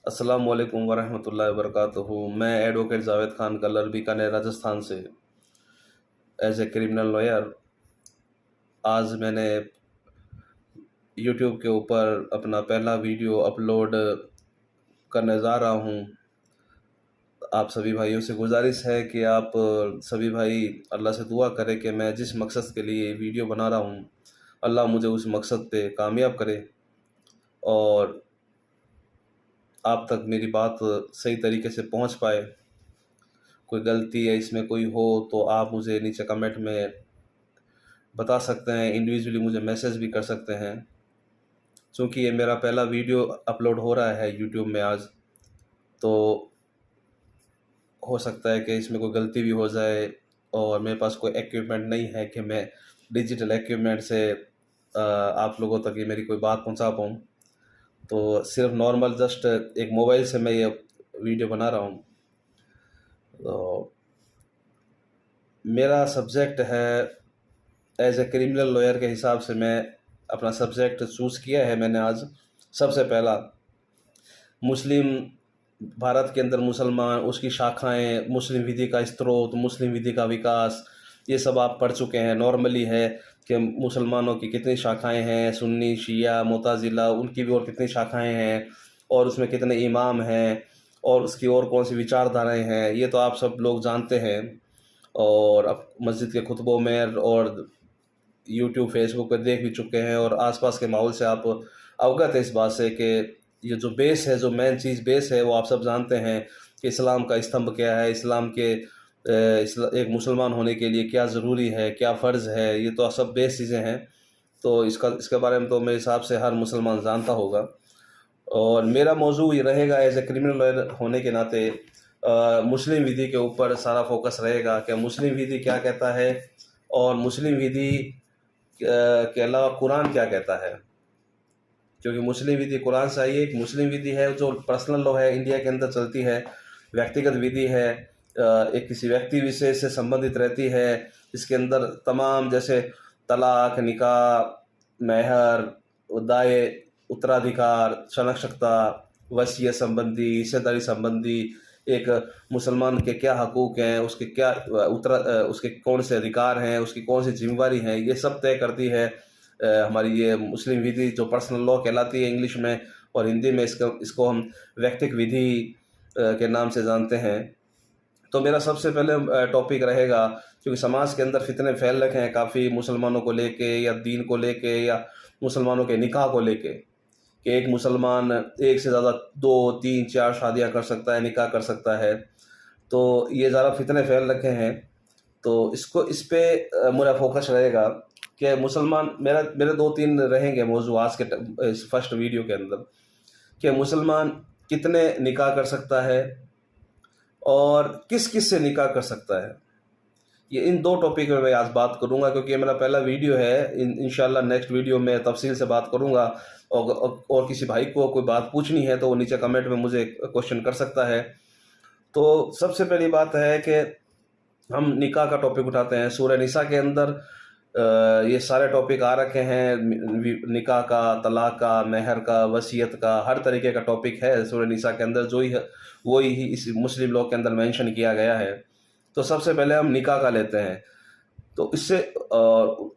अस्सलाम वालेकुम वरहमतुल्लाहि वबरकातुहू। मैं एडवोकेट जावेद खान कलर बीकानेर राजस्थान से एज ए क्रिमिनल लॉयर आज मैंने यूट्यूब के ऊपर अपना पहला वीडियो अपलोड करने जा रहा हूँ। आप सभी भाइयों से गुजारिश है कि आप सभी भाई अल्लाह से दुआ करें कि मैं जिस मकसद के लिए वीडियो बना रहा हूँ अल्लाह मुझे उस मकसद पे कामयाब करे और आप तक मेरी बात सही तरीके से पहुँच पाए। कोई गलती है इसमें कोई हो तो आप मुझे नीचे कमेंट में बता सकते हैं, इंडिविजुअली मुझे मैसेज भी कर सकते हैं। चूँकि ये मेरा पहला वीडियो अपलोड हो रहा है यूट्यूब में आज, तो हो सकता है कि इसमें कोई गलती भी हो जाए और मेरे पास कोई इक्विपमेंट नहीं है कि मैं डिजिटल इक्विपमेंट से आप लोगों तक ये मेरी कोई बात पहुंचा पाऊँ। तो सिर्फ नॉर्मल जस्ट एक मोबाइल से मैं ये वीडियो बना रहा हूँ। तो मेरा सब्जेक्ट है एज ए क्रिमिनल लॉयर के हिसाब से मैं अपना सब्जेक्ट चूज़ किया है मैंने आज। सबसे पहला मुस्लिम, भारत के अंदर मुसलमान, उसकी शाखाएं, मुस्लिम विधि का स्रोत, मुस्लिम विधि का विकास, ये सब आप पढ़ चुके हैं। नॉर्मली है कि मुसलमानों की कितनी शाखाएं हैं, सुन्नी, शिया, मुताजिला, उनकी भी और कितनी शाखाएं हैं और उसमें कितने इमाम हैं और उसकी और कौन सी विचारधाराएं हैं, ये तो आप सब लोग जानते हैं। और अब मस्जिद के खुतबों में और यूट्यूब फेसबुक पर देख भी चुके हैं और आसपास के माहौल से आप अवगत है इस बात से कि ये जो बेस है, जो मेन चीज़ बेस है, वो आप सब जानते हैं कि इस्लाम का स्तंभ क्या है, इस्लाम के एक मुसलमान होने के लिए क्या ज़रूरी है, क्या फ़र्ज़ है, ये तो सब बेस चीज़ें हैं। तो इसके बारे में तो मेरे हिसाब से हर मुसलमान जानता होगा। और मेरा मौजू ये रहेगा एज ए क्रिमिनल लॉयर होने के नाते मुस्लिम विधि के ऊपर सारा फोकस रहेगा कि मुस्लिम विधि क्या कहता है और मुस्लिम विधि के अलावा कुरान क्या कहता है। क्योंकि मुस्लिम विधि कुरान से आई है, एक मुस्लिम विधि है जो पर्सनल लॉ है, इंडिया के अंदर चलती है, व्यक्तिगत विधि है, एक किसी व्यक्ति विशेष से संबंधित रहती है। इसके अंदर तमाम जैसे तलाक, निकाह, मेहर, दाए, उत्तराधिकार, शनाख्ता, वसीयत संबंधी, हिस्सेदारी संबंधी, एक मुसलमान के क्या हकूक़ हैं, उसके क्या उसके कौन से अधिकार हैं, उसकी कौन सी जिम्मेवारी हैं, ये सब तय करती है हमारी ये मुस्लिम विधि जो पर्सनल लॉ कहलाती है इंग्लिश में, और हिंदी में इसको हम व्यक्तिक विधि के नाम से जानते हैं। तो मेरा सबसे पहले टॉपिक रहेगा, क्योंकि समाज के अंदर फितने फैल रखे हैं काफ़ी मुसलमानों को लेके या दीन को लेके या मुसलमानों के निकाह को लेके, कि एक मुसलमान एक से ज़्यादा 2, 3, 4 शादियाँ कर सकता है, निकाह कर सकता है। तो ये ज़्यादा फितने फैल रखे हैं। तो इस पे मेरा फोकस रहेगा कि मुसलमान, मेरे 2-3 रहेंगे मौजू आज के इस फर्स्ट वीडियो के अंदर, कि मुसलमान कितने निकाह कर सकता है और किस किस से निकाह कर सकता है। ये इन 2 टॉपिक में मैं आज बात करूंगा, क्योंकि ये मेरा पहला वीडियो है। इंशाल्लाह नेक्स्ट वीडियो में तफसील से बात करूंगा। और किसी भाई को कोई बात पूछनी है तो वो नीचे कमेंट में मुझे क्वेश्चन कर सकता है। तो सबसे पहली बात है कि हम निकाह का टॉपिक उठाते हैं। सूरह निसा के अंदर ये सारे टॉपिक आ रखे हैं, निकाह का, तलाक का, मेहर का, वसीयत का, हर तरीके का टॉपिक है सूरह निसा के अंदर, जो ही वही ही इस मुस्लिम लॉ के अंदर मेंशन किया गया है। तो सबसे पहले हम निकाह का लेते हैं। तो इससे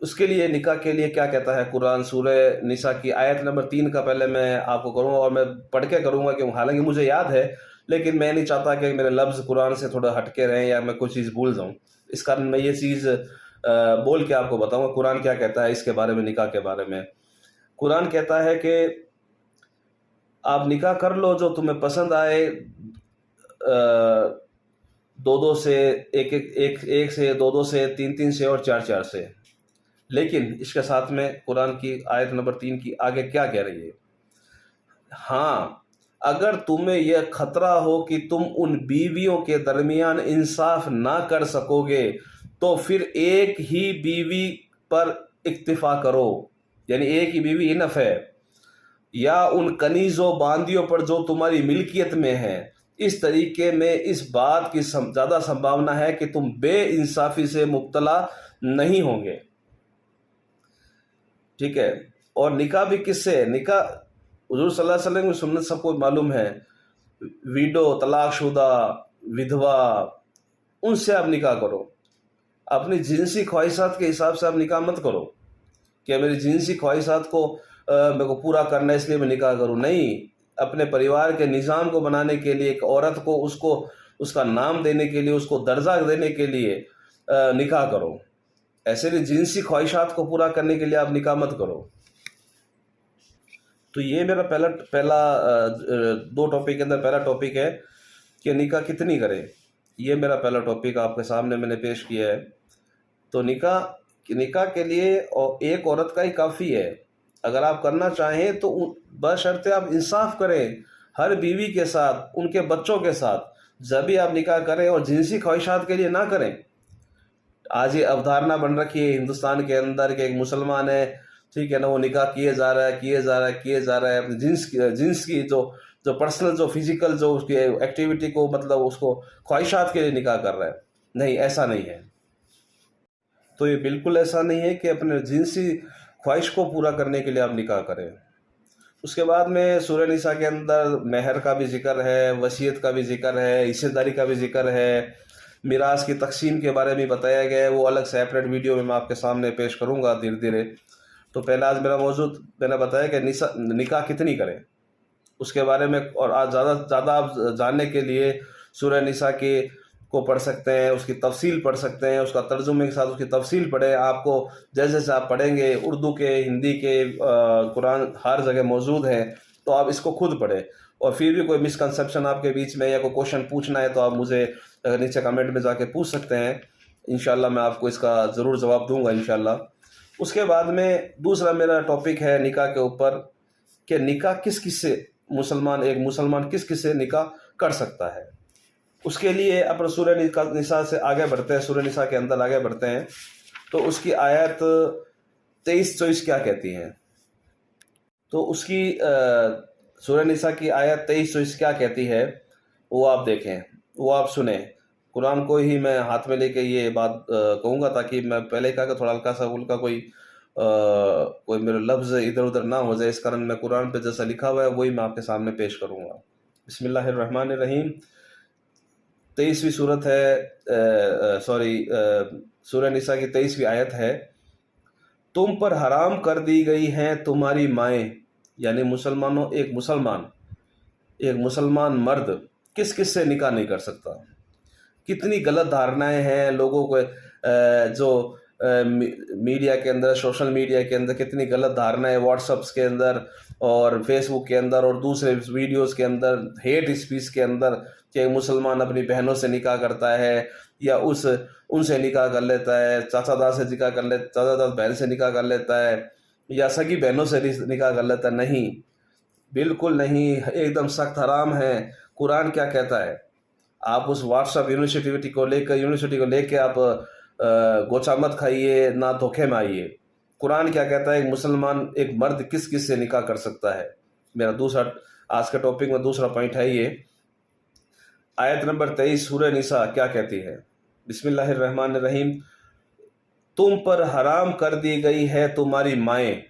उसके लिए, निकाह के लिए क्या कहता है कुरान, सूरह निसा की आयत नंबर 3 का पहले मैं आपको करूँगा और मैं पढ़ के करूँगा, कि हालांकि मुझे याद है लेकिन मैं नहीं चाहता कि मेरे लफ्ज़ कुरान से थोड़ा हटके रहें या मैं कोई चीज़ भूल जाऊँ। इस कारण मैं ये चीज़ बोल के आपको बताऊँगा कुरान क्या कहता है इसके बारे में, निकाह के बारे में। कुरान कहता है कि आप निकाह कर लो जो तुम्हें पसंद आए, 2-2 से, एक से, 2-2 से, 3-3 से और 4-4 से। लेकिन इसके साथ में कुरान की आयत नंबर 3 की आगे क्या कह रही है? हाँ, अगर तुम्हें यह खतरा हो कि तुम उन बीवियों के दरमियान इंसाफ ना कर सकोगे तो फिर एक ही बीवी पर इक्तिफा करो, यानी एक ही बीवी इनफ है, या उन कनीज़ों बांदियों पर जो तुम्हारी मिल्कियत में है। इस तरीके में इस बात की ज़्यादा संभावना है कि तुम बेइंसाफी से मुब्तला नहीं होंगे। ठीक है। और निकाह भी किससे है? निकाह हुजूर सल्लल्लाहु अलैहि वसल्लम की सुन्नत सबको मालूम है। विडो, तलाकशुदा, विधवा, उनसे आप निकाह करो। अपनी जिनसी ख्वाहिशात के हिसाब से आप निकाह मत करो कि मेरी जिनसी ख्वाहिशात को मेरे को पूरा करना है इसलिए मैं निकाह करूँ। नहीं, अपने परिवार के निज़ाम को बनाने के लिए, एक औरत को उसको उसका नाम देने के लिए, उसको दर्जा देने के लिए निकाह करो। ऐसे भी जिनसी ख्वाहिशात को पूरा करने के लिए आप निकाह मत करो। तो ये मेरा पहला दो टॉपिक के अंदर पहला टॉपिक है कि निकाह कितनी करें। ये मेरा पहला टॉपिक आपके सामने मैंने पेश किया है। तो निकाह के लिए और एक औरत का ही काफ़ी है। अगर आप करना चाहें तो बशर्ते आप इंसाफ करें हर बीवी के साथ, उनके बच्चों के साथ, जब भी आप निकाह करें, और जिनसी ख्वाहिशात के लिए ना करें। आज ये अवधारणा बन रखी है हिंदुस्तान के अंदर कि एक मुसलमान है, ठीक है ना, वो निकाह किए जा रहा है अपनी जिन्स की जो पर्सनल, जो फिजिकल, जो उसकी एक्टिविटी को, मतलब उसको ख्वाहिशात के लिए निकाह कर रहा है। नहीं, ऐसा नहीं है। तो ये बिल्कुल ऐसा नहीं है कि अपने जिनसी ख्वाहिश को पूरा करने के लिए आप निकाह करें। उसके बाद में सूरह निसा के अंदर महर का भी जिक्र है, वसीयत का भी जिक्र है, हिस्सेदारी का भी जिक्र है, मिरास की तकसीम के बारे में बताया गया है। वो अलग सेपरेट वीडियो में मैं आपके सामने पेश करूँगा धीरे धीरे। तो पहला आज मेरा मौजूद मैंने बताया कि निकाह कितनी करें, उसके बारे में। और आज ज़्यादा आप जानने के लिए सूरह निसा को पढ़ सकते हैं, उसकी तफसील पढ़ सकते हैं, उसका तर्जुमे के साथ उसकी तफसील पढ़ें। आपको जैसे जैसे आप पढ़ेंगे, उर्दू के, हिंदी के, कुरान हर जगह मौजूद है, तो आप इसको खुद पढ़ें। और फिर भी कोई मिसकंसेप्शन आपके बीच में या कोई क्वेश्चन पूछना है तो आप मुझे नीचे कमेंट में जाके पूछ सकते हैं। इंशाल्लाह मैं आपको इसका ज़रूर जवाब दूंगा इंशाल्लाह। उसके बाद में दूसरा मेरा टॉपिक है निकाह के ऊपर कि निकाह किस किस से एक मुसलमान किस किस से निकाह कर सकता है। उसके लिए अपन सूरह निसा से आगे बढ़ते हैं, सूरह निसा के अंदर आगे बढ़ते हैं। तो उसकी आयत 23-24 क्या कहती हैं। तो उसकी सूरह निसा की आयत 23-24 क्या कहती है, वो आप देखें, वो आप सुने। कुरान को ही मैं हाथ में लेके ये बात कहूँगा, ताकि मैं पहले कहा कि थोड़ा हल्का सा उनका कोई मेरे लफ्ज़ इधर उधर ना हो जाए, इस कारण मैं कुरान पे जैसा लिखा हुआ है वही मैं आपके सामने पेश करूँगा। बिस्मिल्लाहिर्रहमानिर्रहीम। 23वीं सूरत है, सूरह निसा की 23वीं आयत है। तुम पर हराम कर दी गई हैं तुम्हारी माएँ, यानी मुसलमानों, एक मुसलमान मर्द किस किस से निकाह नहीं कर सकता। कितनी गलत धारणाएं हैं लोगों को, जो मीडिया के अंदर, सोशल मीडिया के अंदर कितनी गलत धारणाएं, व्हाट्सअप्स के अंदर और फेसबुक के अंदर और दूसरे वीडियोस के अंदर, हेट स्पीच के अंदर, कि मुसलमान अपनी बहनों से निकाह करता है या उनसे निकाह कर लेता है, चाचा दाद बहन से निकाह कर लेता है, या सगी बहनों से निकाह कर लेता है। नहीं, बिल्कुल नहीं, एकदम सख्त हराम है। कुरान क्या कहता है, आप उस व्हाट्सअप यूनिवर्सिटी को लेके आप गोचा मत खाइए, ना धोखे में आइए। कुरान क्या कहता है, एक मुसलमान, एक मर्द किस किस से निकाह कर सकता है। मेरा दूसरा आज का टॉपिक में दूसरा पॉइंट है ये। आयत नंबर 23 सूरह निसा क्या कहती है। बिस्मिल्लाहिर्रहमानिर्रहीम। तुम पर हराम कर दी गई है तुम्हारी माएँ,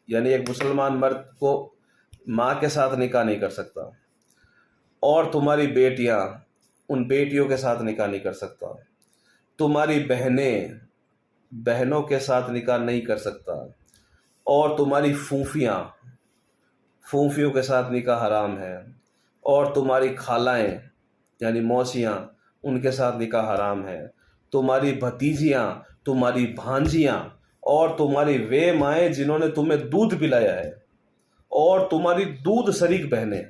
यानी एक मुसलमान मर्द को माँ के साथ निकाह नहीं कर सकता, और तुम्हारी बेटियां, उन बेटियों के साथ निकाह नहीं कर सकता। तुम्हारी बहनों के साथ निकाह नहीं कर सकता, और तुम्हारी फूफियों के साथ निकाह हराम है, और तुम्हारी खालाएं यानी मौसियाँ, उनके साथ निकाह हराम है। तुम्हारी भतीजियाँ, तुम्हारी भांजियाँ, और तुम्हारी वे माएँ जिन्होंने तुम्हें दूध पिलाया है, और तुम्हारी दूध शरीक बहनें।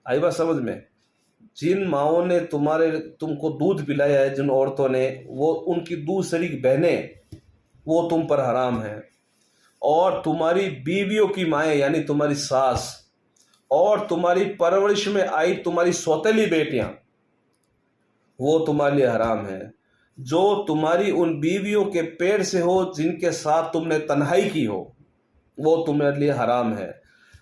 आई बात समझ में। जिन माओं ने तुमको दूध पिलाया है, जिन औरतों ने, वो उनकी दूध शरीक बहनें, वो तुम पर हराम है। और तुम्हारी बीवियों की माएँ यानी तुम्हारी सास, और तुम्हारी परवरिश में आई तुम्हारी सौतेली बेटियां, वो तुम्हारे लिए हराम है। जो तुम्हारी उन बीवियों के पेट से हो, जिनके साथ तुमने तन्हाई की हो, वो तुम्हारे लिए हराम है।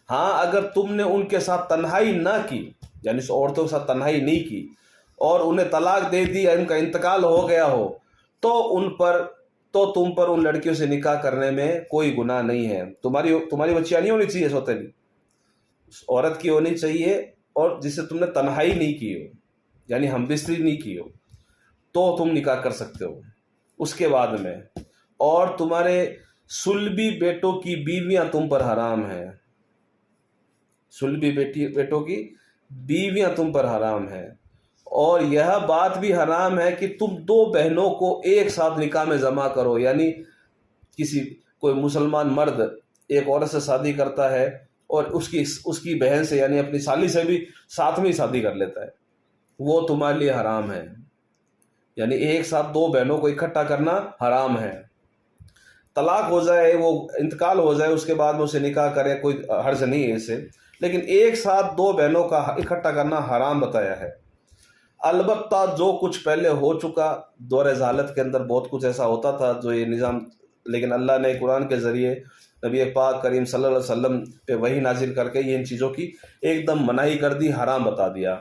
हाँ, अगर तुमने उनके साथ तन्हाई ना की, यानी उस औरतों के साथ तन्हाई नहीं की, और उन्हें तलाक दे दी या उनका इंतकाल हो गया हो, तो तुम पर उन लड़कियों से निकाह करने में कोई गुनाह नहीं है। तुम्हारी बच्चियां नहीं होनी चाहिए सौतेली, عورت کی ہونی چاہیے اور جسے تم نے تنہائی نہیں کی ہو، یعنی ہم بستری نہیں کی ہو، تو تم نکاح کر سکتے ہو اس کے بعد میں۔ اور تمہارے صلبی بیٹوں کی بیویاں تم پر حرام ہیں، صلبی بیٹوں کی بیویاں تم پر حرام ہیں۔ اور یہ بات بھی حرام ہے کہ تم دو بہنوں کو ایک ساتھ نکاح میں جمع کرو، یعنی کوئی مسلمان مرد ایک عورت سے شادی کرتا ہے اور اس کی بہن سے یعنی اپنی سالی سے بھی ساتھ میں شادی کر لیتا ہے، وہ تمہارے لیے حرام ہے، یعنی ایک ساتھ دو بہنوں کو اکٹھا کرنا حرام ہے۔ طلاق ہو جائے، وہ انتقال ہو جائے، اس کے بعد میں اسے نکاح کرے، کوئی حرج نہیں ہے اسے، لیکن ایک ساتھ دو بہنوں کا اکٹھا کرنا حرام بتایا ہے۔ البتہ جو کچھ پہلے ہو چکا دور جہالت کے اندر بہت کچھ ایسا ہوتا تھا جو یہ نظام، لیکن اللہ نے قرآن کے ذریعے نبی پاک کریم صلی اللہ علیہ وسلم پہ وحی نازل کر کے یہ ان چیزوں کی ایک دم مناہی کر دی، حرام بتا دیا۔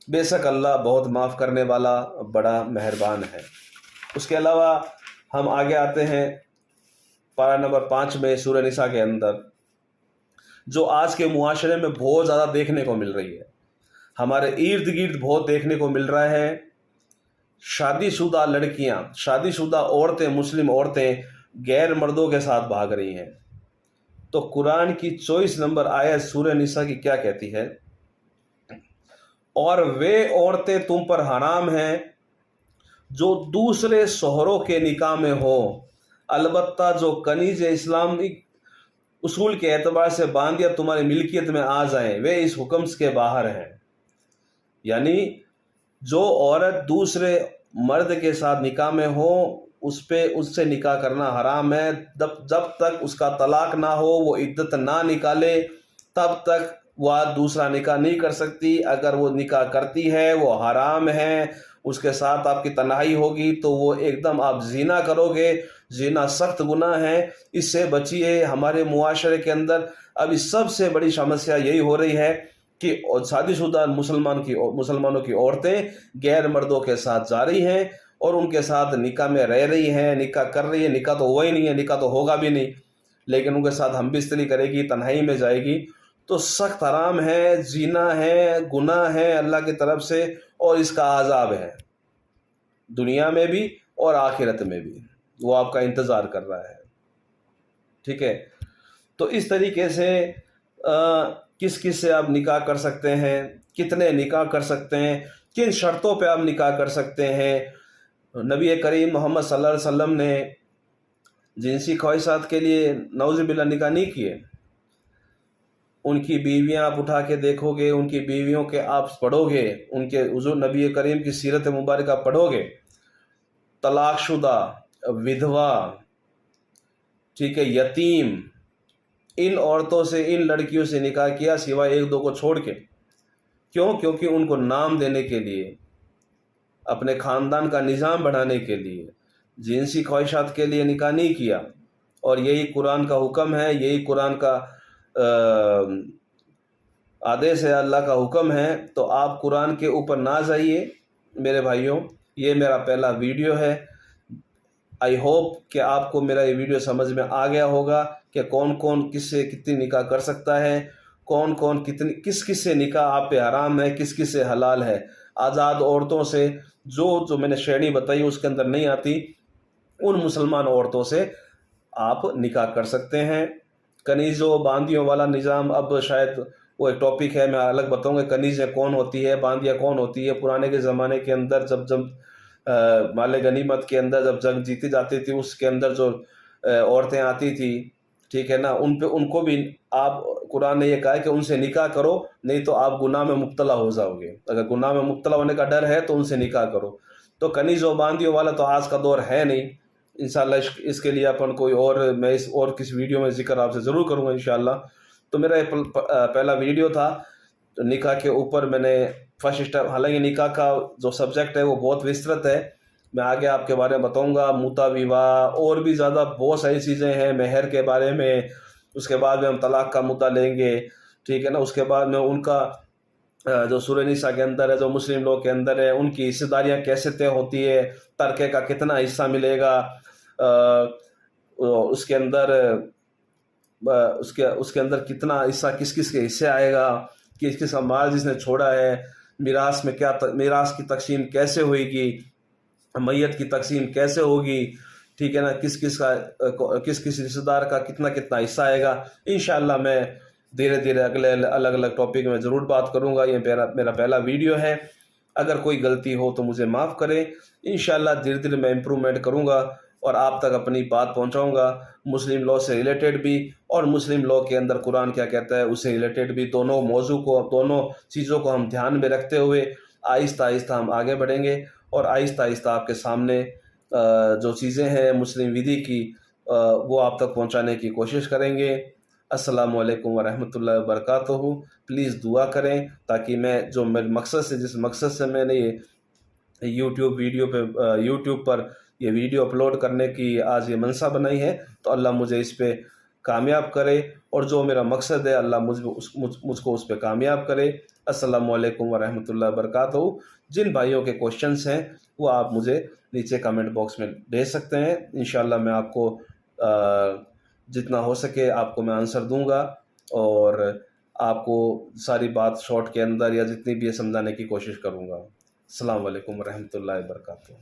بے شک اللہ بہت معاف کرنے والا بڑا مہربان ہے۔ اس کے علاوہ ہم آگے آتے ہیں پارہ نمبر 5 میں سورہ نساء کے اندر، جو آج کے معاشرے میں بہت زیادہ دیکھنے کو مل رہی ہے، ہمارے ارد گرد بہت دیکھنے کو مل رہا ہے۔ شادی شدہ لڑکیاں، شادی شدہ عورتیں، مسلم عورتیں غیر مردوں کے ساتھ بھاگ رہی ہیں۔ تو قرآن کی 24 نمبر آیت سورہ نساء کی کیا کہتی ہے؟ اور وہ عورتیں تم پر حرام ہیں جو دوسرے شوہروں کے نکاح میں ہو، البتہ جو کنیز اسلامی اصول کے اعتبار سے باندیا تمہاری ملکیت میں آ جائیں، وہ اس حکم کے باہر ہیں۔ یعنی جو عورت دوسرے مرد کے ساتھ نکاح میں ہو، اس سے نکاح کرنا حرام ہے، جب تک اس کا طلاق نہ ہو، وہ عدت نہ نکالے، تب تک وہ دوسرا نکاح نہیں کر سکتی۔ اگر وہ نکاح کرتی ہے وہ حرام ہے، اس کے ساتھ آپ کی تنہائی ہوگی تو وہ ایک دم آپ زنا کرو گے، زنا سخت گناہ ہے، اس سے بچیے۔ ہمارے معاشرے کے اندر ابھی سب سے بڑی سمسیا یہی ہو رہی ہے کہ شادی شدہ مسلمانوں کی عورتیں غیر مردوں کے ساتھ جا رہی ہیں اور ان کے ساتھ نکاح میں رہ رہی ہیں، نکاح کر رہی ہیں، نکاح تو ہوا ہی نہیں ہے، نکاح تو ہوگا بھی نہیں، لیکن ان کے ساتھ ہم بستری کرے گی، تنہائی میں جائے گی، تو سخت حرام ہے، زنا ہے، گناہ ہے اللہ کی طرف سے، اور اس کا عذاب ہے دنیا میں بھی اور آخرت میں بھی، وہ آپ کا انتظار کر رہا ہے۔ ٹھیک ہے، تو اس طریقے سے کس کس سے آپ نکاح کر سکتے ہیں، کتنے نکاح کر سکتے ہیں، کن شرطوں پہ آپ نکاح کر سکتے ہیں۔ نبی کریم محمد صلی اللہ علیہ وسلم نے جنسی خواہشات کے لیے نعوذ باللہ نکاح نہیں کیے۔ ان کی بیویاں آپ اٹھا کے دیکھو گے، ان کی بیویوں کے آپ پڑھو گے، ان کے حضور نبی کریم کی سیرت مبارکہ پڑھو گے، طلاق شدہ، ودھوا، ٹھیک ہے، یتیم، ان عورتوں سے، ان لڑکیوں سے نکاح کیا سوائے ایک دو کو چھوڑ کے۔ کیوں؟ کیونکہ ان کو نام دینے کے لیے، اپنے خاندان کا نظام بڑھانے کے لیے، جنسی خواہشات کے لیے نکاح نہیں کیا۔ اور یہی قرآن کا حکم ہے، یہی قرآن کا آدیش ہے، اللہ کا حکم ہے۔ تو آپ قرآن کے اوپر نہ جائیے میرے بھائیوں۔ یہ میرا پہلا ویڈیو ہے، آئی ہوپ کہ آپ کو میرا یہ ویڈیو سمجھ میں آ گیا ہوگا کہ کون کون کس سے کتنی نکاح کر سکتا ہے، کون کون کس کس سے نکاح آپ پہ حرام ہے، کس کس سے حلال ہے۔ آزاد عورتوں سے جو میں نے شرح بتائی اس کے اندر نہیں آتی، ان مسلمان عورتوں سے آپ نکاح کر سکتے ہیں۔ کنیزوں باندیوں والا نظام اب شاید وہ ایک ٹاپک ہے، میں الگ بتاؤں گا کنیزیں کون ہوتی ہے، باندیاں کون ہوتی ہے۔ پرانے کے زمانے کے اندر جب مال غنیمت کے اندر جب جنگ جیتی جاتی تھی، اس کے اندر جو عورتیں آتی تھی، ٹھیک ہے نا، ان کو بھی آپ، قرآن نے یہ کہا ہے کہ ان سے نکاح کرو، نہیں تو آپ گناہ میں مبتلا ہو جاؤ گے۔ اگر گناہ میں مبتلا ہونے کا ڈر ہے تو ان سے نکاح کرو۔ تو کنیزوں باندیوں والا تو آج کا دور ہے نہیں، انشاءاللہ اس کے لیے اپن کوئی میں کس ویڈیو میں ذکر آپ سے ضرور کروں گا انشاءاللہ۔ تو میرا یہ پہلا ویڈیو تھا نکاح کے اوپر، میں نے فرسٹ اسٹیپ، حالانکہ نکاح کا جو سبجیکٹ ہے وہ بہت وسترت ہے، میں آگے آپ کے بارے میں بتاؤں گا، موتا وواہ اور بھی زیادہ بہت ساری چیزیں ہیں، مہر کے بارے میں، اس کے بعد میں ہم طلاق کا مدعا لیں گے، ٹھیک ہے نا، اس کے بعد میں ان کا جو سورہ نساء کے اندر ہے، جو مسلم لوگ کے اندر ہے، ان کی حصہ داریاں کیسے طے ہوتی ہے، ترکے کا کتنا حصہ ملے گا، اس کے اندر اس کے اندر کتنا حصہ کس کس کے حصے آئے گا، کس کس کا مال جس نے چھوڑا ہے، میراث میں کیا میراث کی تقسیم کیسے ہوئے گی، میت کی تقسیم کیسے ہوگی، ٹھیک ہے نا، کس کس رشتہ دار کا کتنا حصہ آئے گا. انشاءاللہ میں دھیرے دھیرے اگلے الگ الگ ٹاپک میں ضرور بات کروں گا. یہ میرا پہلا ویڈیو ہے، اگر کوئی غلطی ہو تو مجھے معاف کریں. انشاءاللہ دھیرے دھیرے میں امپرومنٹ کروں گا اور آپ تک اپنی بات پہنچاؤں گا، مسلم لاء سے ریلیٹڈ بھی اور مسلم لاء کے اندر قرآن کیا کہتا ہے اس سے ریلیٹڈ بھی. دونوں چیزوں کو ہم دھیان میں رکھتے ہوئے آہستہ آہستہ ہم آگے بڑھیں گے اور آہستہ آہستہ آپ کے سامنے جو چیزیں ہیں مسلم ودی کی وہ آپ تک پہنچانے کی کوشش کریں گے. السلام علیکم ورحمۃ اللہ وبرکاتہ. پلیز دعا کریں تاکہ میں جس مقصد سے میں نے یہ یوٹیوب پر یہ ویڈیو اپلوڈ کرنے کی آج یہ منصب بنائی ہے، تو اللہ مجھے اس پہ کامیاب کرے، اور جو میرا مقصد ہے اللہ مجھ کو اس پہ کامیاب کرے. السلام علیکم ورحمۃ اللہ وبرکاتہ. جن بھائیوں کے کوشچنس ہیں وہ آپ مجھے نیچے کمنٹ باکس میں بھیج سکتے ہیں. انشاءاللہ میں آپ کو جتنا ہو سکے آپ کو میں آنسر دوں گا، اور آپ کو ساری بات شارٹ کے اندر یا جتنی بھی ہے سمجھانے کی کوشش کروں گا. السلام علیکم ورحمۃ اللہ وبرکاتہ.